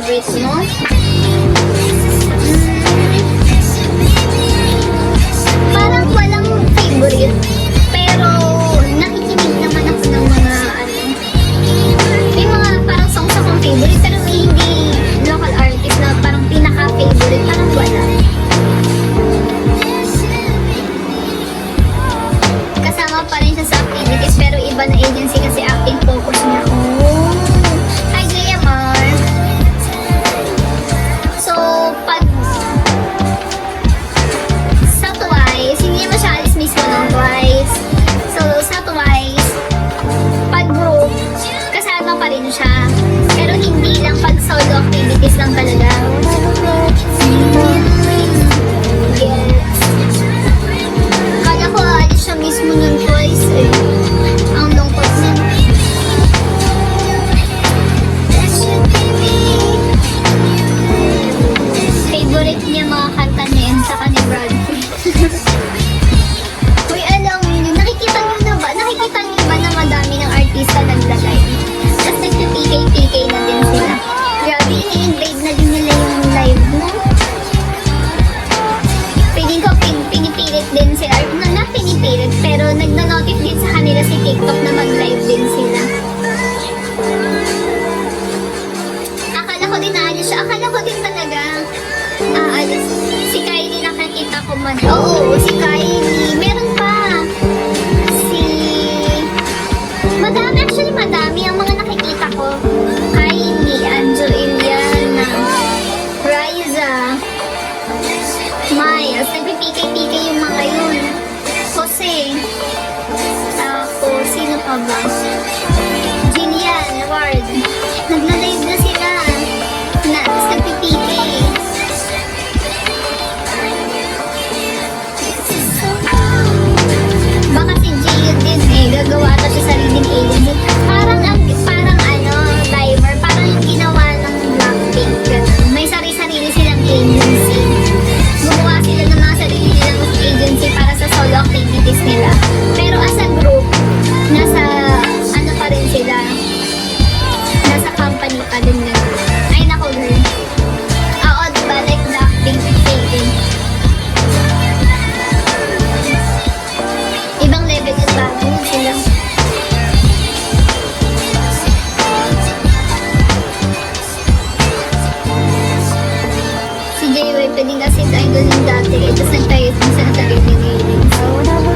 favorite mo? Parang walang favorite. Pero nakikinig naman ako ng mga may mga parang songs akong favorite. Pero may hindi local artist na parang pinaka-favorite. Parang wala. Kasama pa rin siya sa activities. Pero iba na agency kasi acting focus niya. Hi, JMR. So, pag sa Twice, hindi naman siya alis mismo ng Twice. So, sa Twice, pag group, kasama pa rin siya. Pero hindi lang pag solo activities lang talaga. Yes. Kala ko alis siya mismo ng Twice eh. Ang lungkot niya. Favorite niya mga kanta niya yun sa ni Brad Pitt. Uy, alam niyo, nakikita niyo ba na madami ng artista naglagay? Tapos nagpipikay-pikay na din sila. Grabe, ini-invade na din nila yung live mo. Pwede ko pinipilit din sila. Not pinipilit, pero nagna-notif din sa kanila si TikTok na mag-live din sila. Akala ko din aalis siya. Akala ko din talaga aalis. Si Kylie nakakita ko man. Oo, si Kylie. Meron pa. Madami, actually madami ang mga nakikita ko. Kylie, Anjo Iliana, Riza, Miles. Nagpipikay-pikay yung mga yun. Jose. Tapos, sino pa ba? Jillian, Ward. Nagla-live na sila. Tapos nagpipikay. Baka si Jillian din eh. Gagawa ata siya sariling agency. Parang diver. Parang yung ginawa ng Blackpink. Ganun. May sarili-sarili silang agency. Gumawa sila ng mga sarili nilang agency para sa solo activities nila. Pero as a group, nasa pa rin sila. Nasa company pa din nila. Ay, nako girl. Oo, diba? Like Blackpink fading. Ibang level yung bago sila. Si JY pwedeng kasi idol yung dati. Tapos nagtayo din sa nagtayo din ngayon.